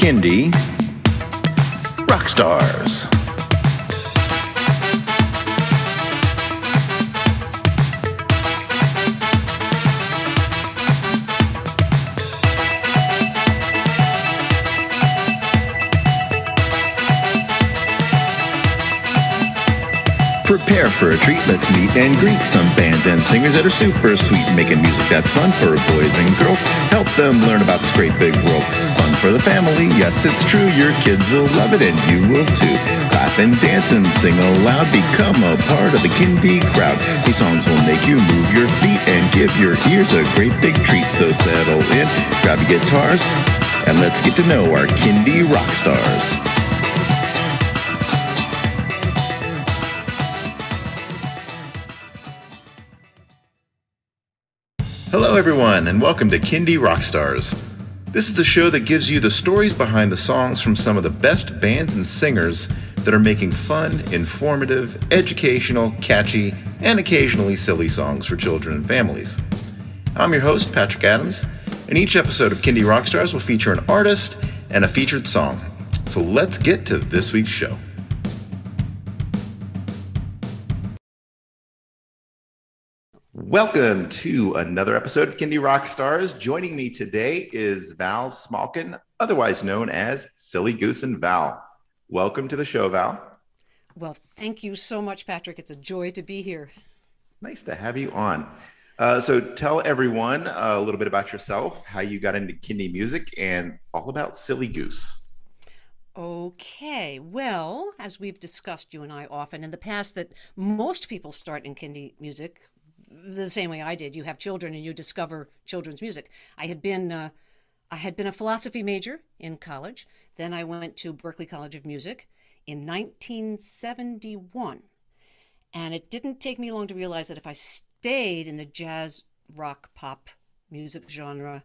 Kindy Rockstars. Prepare for a treat, let's meet and greet some bands and singers that are super sweet, making music that's fun for boys and girls. Help them learn about this great big world. Fun for the family, yes it's true, your kids will love it and you will too. Clap and dance and sing aloud, become a part of the Kindy crowd. These songs will make you move your feet and give your ears a great big treat. So settle in, grab your guitars, and let's get to know our Kindy rock stars. Hello everyone, and welcome to Kindy Rockstars. This is the show that gives you the stories behind the songs from some of the best bands and singers that are making fun, informative, educational, catchy, and occasionally silly songs for children and families. I'm your host, Patrick Adams, and each episode of Kindy Rockstars will feature an artist and a featured song. So let's get to this week's show. Welcome to another episode of Kindy Rockstars. Joining me today is Val Smalkin, otherwise known as Silly Goose and Val. Welcome to the show, Val. Well, thank you so much, Patrick. It's a joy to be here. Nice to have you on. So tell everyone a little bit about yourself, how you got into Kindy music, and all about Silly Goose. Okay, well, as we've discussed, you and I often in the past, that most people start in Kindy music the same way I did. You have children and you discover children's music. I had been a philosophy major in college. Then I went to Berklee College of Music in 1971. And it didn't take me long to realize that if I stayed in the jazz, rock, pop music genre,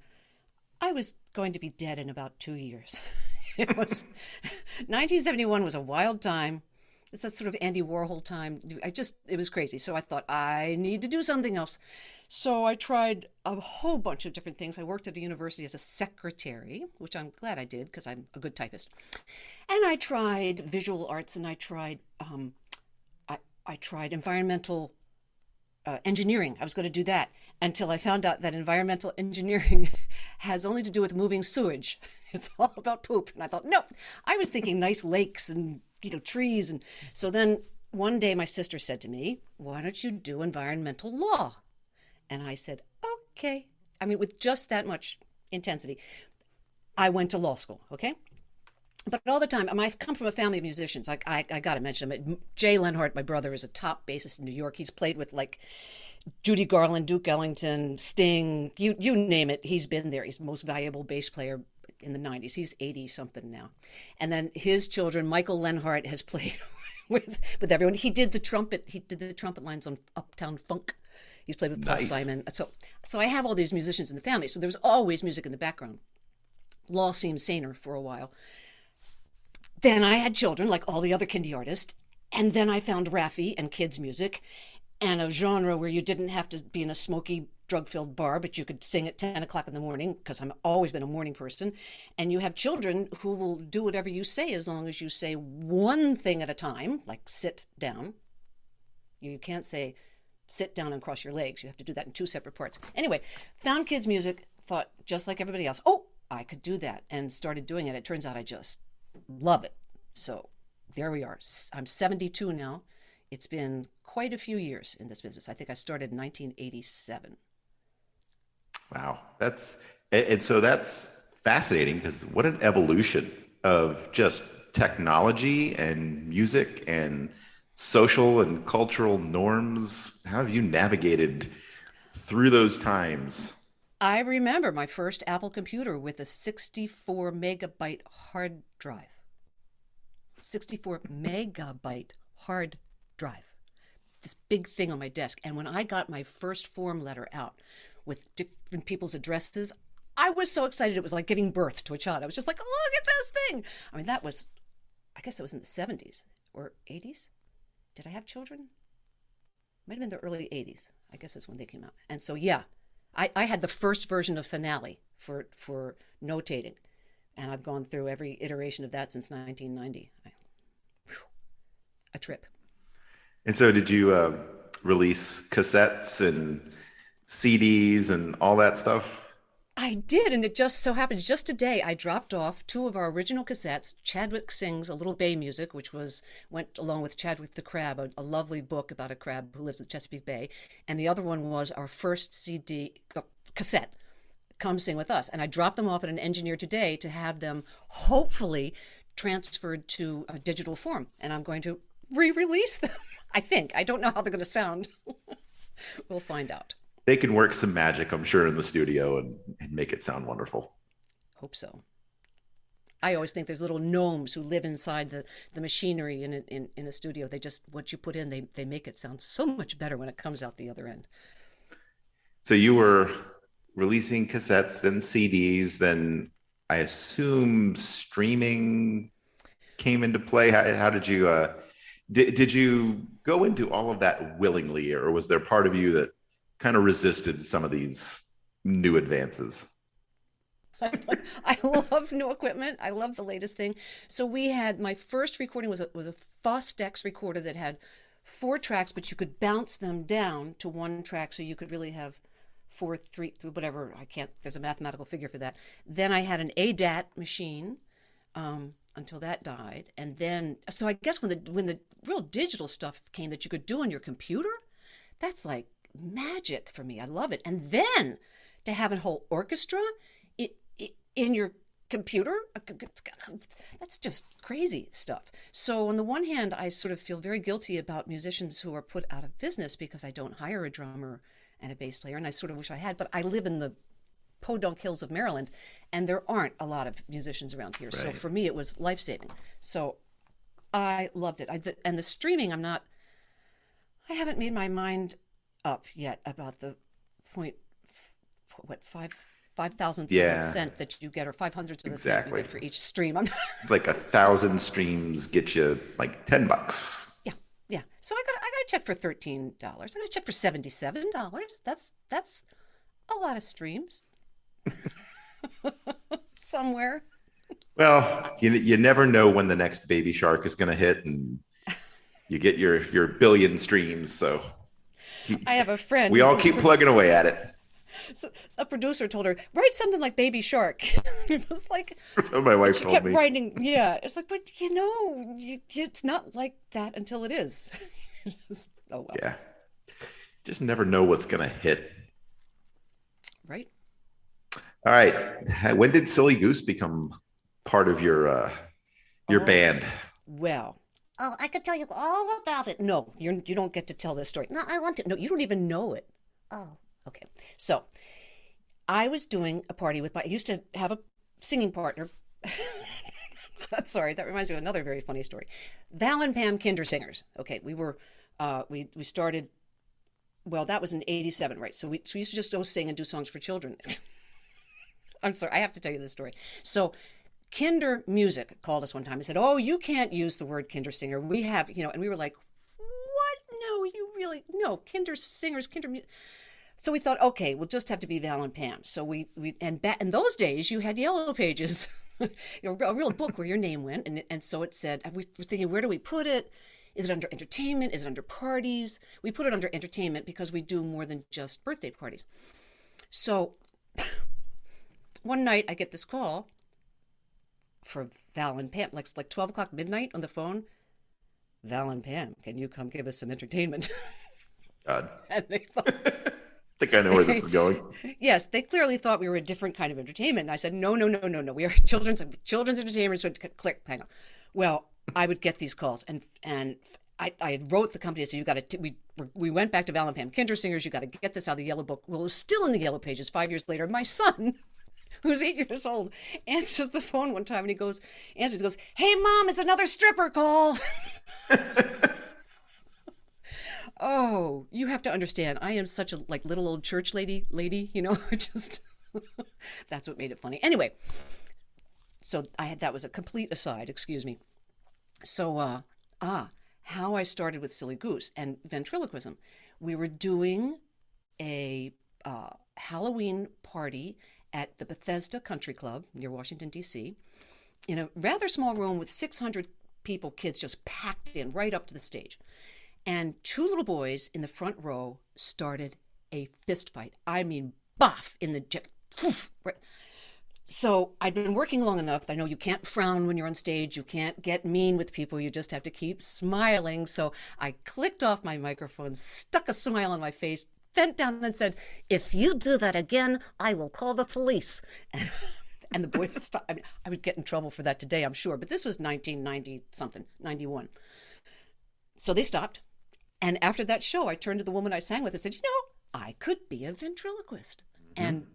I was going to be dead in about 2 years. It was 1971 was a wild time. It's that sort of Andy Warhol time. It was crazy. So I thought, I need to do something else. So I tried a whole bunch of different things. I worked at a university as a secretary, which I'm glad I did because I'm a good typist. And I tried visual arts, and I tried environmental engineering. I was going to do that until I found out that environmental engineering has only to do with moving sewage. It's all about poop. And I thought, no, I was thinking nice lakes and trees. And so then one day my sister said to me, why don't you do environmental law? And I said, okay. I mean, with just that much intensity, I went to law school, okay? But all the time, I've come from a family of musicians. I got to mention them. Jay Lenhart, my brother, is a top bassist in New York. He's played with like Judy Garland, Duke Ellington, Sting, you name it. He's been there. He's the most valuable bass player in the 90s. He's 80 something now. And then his children, Michael Lenhart, has played with everyone. He did the trumpet lines on Uptown Funk. He's played with Paul Simon. So I have all these musicians in the family. So there's always music in the background. Law seemed saner for a while. Then I had children, like all the other Kindy artists. And then I found Raffi and kids music and a genre where you didn't have to be in a smoky, drug-filled bar, but you could sing at 10 o'clock in the morning, because I've always been a morning person. And you have children who will do whatever you say as long as you say one thing at a time, like sit down. You can't say sit down and cross your legs. You have to do that in two separate parts. Anyway, found kids music, thought just like everybody else, oh, I could do that, and started doing it. It turns out I just love it. So there we are. I'm 72 now. It's been quite a few years in this business. I think I started in 1987. Wow, that's fascinating, because what an evolution of just technology and music and social and cultural norms. How have you navigated through those times? I remember my first Apple computer with a 64 megabyte hard drive. 64 megabyte hard drive. This big thing on my desk. And when I got my first form letter out with different people's addresses, I was so excited. It was like giving birth to a child. I was just like, look at this thing. I mean, I guess it was in the 70s or 80s. Did I have children? Might have been the early 80s. I guess that's when they came out. And so, yeah, I had the first version of Finale for notating. And I've gone through every iteration of that since 1990. A trip. And so, did you release cassettes and CDs and all that stuff? I did, and it just so happens just today I dropped off two of our original cassettes. Chadwick Sings A Little Bay Music, which went along with Chadwick the Crab, a lovely book about a crab who lives in the Chesapeake Bay, and the other one was our first CD cassette, Come Sing With Us. And I dropped them off at an engineer today to have them hopefully transferred to a digital form, and I'm going to re-release them. I think. I don't know how they're going to sound. We'll find out. They can work some magic, I'm sure, in the studio and make it sound wonderful. Hope so. I always think there's little gnomes who live inside the machinery in a studio. They just, what you put in, they make it sound so much better when it comes out the other end. So you were releasing cassettes, then CDs, then I assume streaming came into play. How did you, did you go into all of that willingly, or was there part of you that kind of resisted some of these new advances? I love new equipment. I love the latest thing. So my first recording was a Fostex recorder that had 4 tracks, but you could bounce them down to 1 track, so you could really have 4, 3, whatever. There's a mathematical figure for that. Then I had an ADAT machine until that died. And then, so I guess when the real digital stuff came that you could do on your computer, that's like magic for me. I love it. And then to have a whole orchestra in your computer, that's just crazy stuff. So on the one hand, I sort of feel very guilty about musicians who are put out of business because I don't hire a drummer and a bass player, and I sort of wish I had, but I live in the Podunk Hills of Maryland, and there aren't a lot of musicians around here. Right. So for me, it was life-saving. So I loved it. And the streaming, I haven't made my mind up yet about the 5,000th of a cent that you get, or 500th of a cent you get for each stream. It's like 1,000 streams get you like $10. Yeah. So I got a check for $13. I got a check for $77. That's a lot of streams. Somewhere. Well, you never know when the next Baby Shark is going to hit, and you get your billion streams. So I have a friend. We all keep plugging away at it. So a producer told her, write something like Baby Shark. It was like, that's what my wife told me. Writing, yeah. It's like, but it's not like that until it is. Oh well. Yeah. Just never know what's gonna hit. Right. All right. When did Silly Goose become part of your band? Well. Oh, I could tell you all about it. No, you don't get to tell this story. No, I want to. No, you don't even know it. Oh. Okay, so I was doing a party I used to have a singing partner. Sorry, that reminds me of another very funny story. Val and Pam Kindersingers. Okay, we were, we started, well, that was in 87, right? So we used to just go sing and do songs for children. I'm sorry, I have to tell you this story. So Kinder Music called us one time and said, oh, you can't use the word Kindersinger. We have, and we were like, what? No, you really, no, Kindersingers, Music. So we thought, okay, we'll just have to be Val and Pam. So in those days, you had yellow pages, a real book where your name went. And so it said, we were thinking, where do we put it? Is it under entertainment? Is it under parties? We put it under entertainment because we do more than just birthday parties. So one night I get this call for Val and Pam, like 12 o'clock midnight on the phone. Val and Pam, can you come give us some entertainment? God. And they thought... I think I know where this is going. Yes, they clearly thought we were a different kind of entertainment. And I said, no. We are children's entertainment. So click, hang on. Well, I would get these calls, and I wrote the company. So you got to. We went back to Val and Pam Kindersingers. You got to get this out of the yellow book. Well, it was still in the yellow pages 5 years later. My son, who's 8 years old, answers the phone one time, and he goes, "Hey, Mom, it's another stripper call." Oh, you have to understand. I am such a little old church lady, just that's what made it funny. Anyway, so that was a complete aside, excuse me. So, how I started with Silly Goose and ventriloquism. We were doing a Halloween party at the Bethesda Country Club near Washington, D.C., in a rather small room with 600 people, kids just packed in right up to the stage. And two little boys in the front row started a fist fight. I mean, boff in the jet. Right. So I'd been working long enough. I know you can't frown when you're on stage. You can't get mean with people. You just have to keep smiling. So I clicked off my microphone, stuck a smile on my face, bent down and said, "If you do that again, I will call the police." And the boys stopped. I mean, I would get in trouble for that today, I'm sure. But this was 1990 something, 91. So they stopped. And after that show, I turned to the woman I sang with and said, I could be a ventriloquist. Mm-hmm. And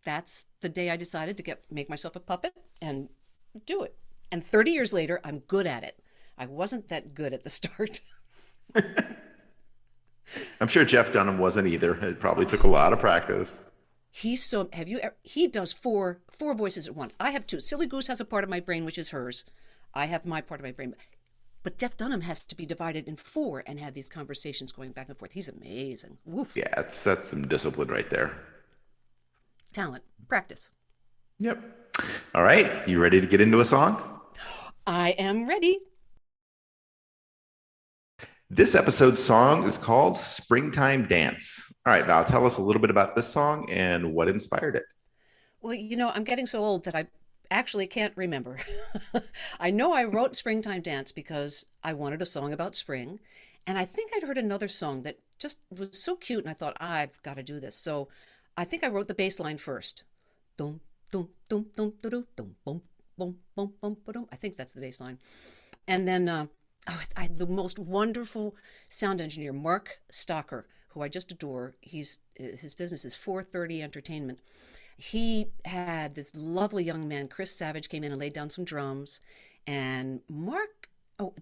that's the day I decided to make myself a puppet and do it. And 30 years later, I'm good at it. I wasn't that good at the start. I'm sure Jeff Dunham wasn't either. It probably took a lot of practice. He does four voices at once. I have two. Silly Goose has a part of my brain, which is hers. I have my part of my brain. But Jeff Dunham has to be divided in four and have these conversations going back and forth. He's amazing. Woof. Yeah, that's some discipline right there. Talent. Practice. Yep. All right. You ready to get into a song? I am ready. This episode's song is called Springtime Dance. All right, Val, tell us a little bit about this song and what inspired it. Well, I'm getting so old that I actually can't remember. I know I wrote Springtime Dance because I wanted a song about spring. And I think I'd heard another song that just was so cute. And I thought, I've got to do this. So I think I wrote the bass line first. Dum, dum, dum, dum, dum, dum, bum, bum, bum, bum, bum. I think that's the bass line. And then I had the most wonderful sound engineer, Mark Stocker, who I just adore. His business is 430 Entertainment. He had this lovely young man, Chris Savage, came in and laid down some drums. And Mark,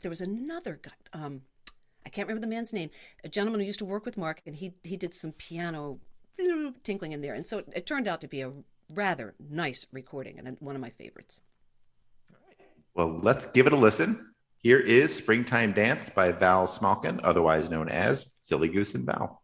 there was another guy, I can't remember the man's name, a gentleman who used to work with Mark, and he did some piano tinkling in there. And so it turned out to be a rather nice recording and one of my favorites. All right. Well, let's give it a listen. Here is Springtime Dance by Val Smalkin, otherwise known as Silly Goose and Val.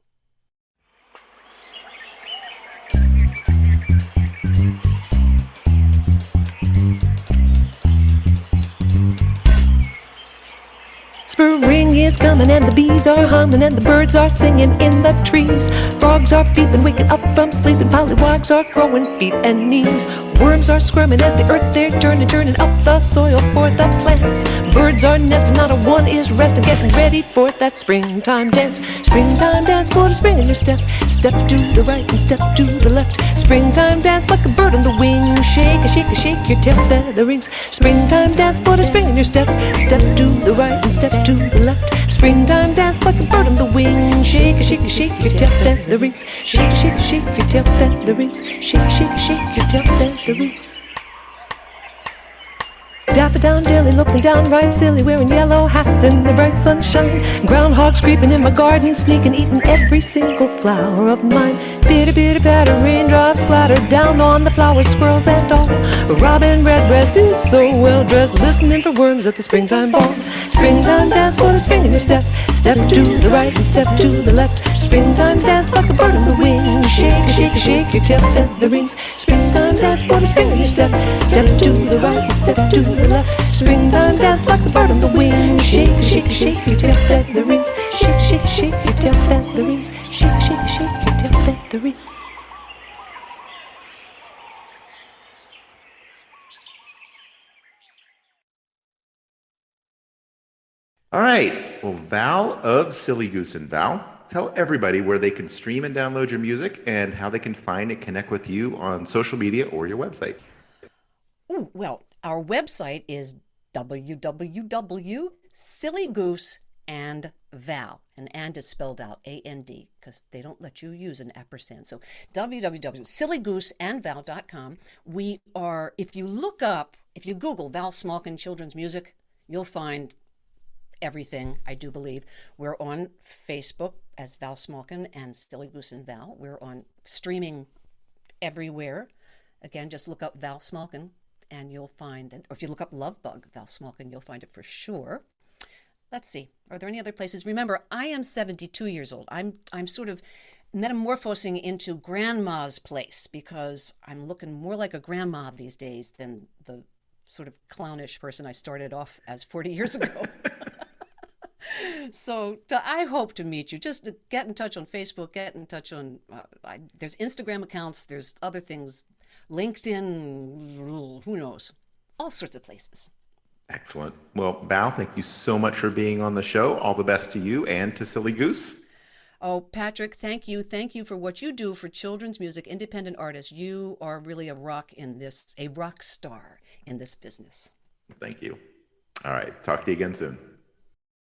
Spring is coming and the bees are humming and the birds are singing in the trees. Frogs are peeping, waking up from sleeping, pollywogs are growing feet and knees. Worms are squirming as the earth they're turning up the soil for the plants. Birds are nesting, not a one is resting, getting ready for that springtime dance. Springtime dance, put a spring in your step. Step to the right and step to the left. Springtime dance like a bird on the wing. Shake a shake a shake your tail featherings. Springtime dance, put a spring in your step. Step to the right and step to the left. Springtime dance like a bird on the wing. Shake a shake a shake your tail featherings. Shake a shake a shake your tail featherings. Shake a shake a shake your tail featherings. Daffodilly looking downright silly, wearing yellow hats in the bright sunshine. Groundhogs creeping in my garden, sneaking, eating every single flower of mine. Bitter, bitter, patter, raindrops splatter down on the flowers, squirrels and all. Robin redbreast is so well dressed, listening for worms at the springtime ball. Springtime dance, put a spring in your step. Step to the right and step to the left. Springtime dance like a bird on the wing. Shake a shake a shake your tail featherings. Springtime dance, put a spring in your step. Step to the right and step to the left. Springtime dance like a bird on the wing. Shake a shake a shake your tail featherings. Shake a shake a shake your tail featherings. Shake a shake a shake your tail featherings. All right. Well, Val of Silly Goose and Val, tell everybody where they can stream and download your music and how they can find and connect with you on social media or your website. Ooh, well, our website is www.sillygooseandval. And is spelled out A-N-D because they don't let you use an ampersand. So www.sillygooseandval.com. We are, if you Google Val Smalkin Children's Music, you'll find everything, I do believe. We're on Facebook as Val Smalkin and Silly Goose and Val. We're on streaming everywhere. Again, just look up Val Smalkin and you'll find it. Or if you look up Love Bug Val Smalkin, you'll find it for sure. Let's see. Are there any other places? Remember, I am 72 years old. I'm sort of metamorphosing into grandma's place, because I'm looking more like a grandma these days than the sort of clownish person I started off as 40 years ago. So I hope to meet you. Just get in touch on Facebook, get in touch on, there's Instagram accounts, there's other things, LinkedIn, who knows, all sorts of places. Excellent. Well, Val, thank you so much for being on the show. All the best to you and to Silly Goose. Oh, Patrick, thank you. Thank you for what you do for children's music, independent artists. You are really a rock star in this business. Thank you. All right. Talk to you again soon.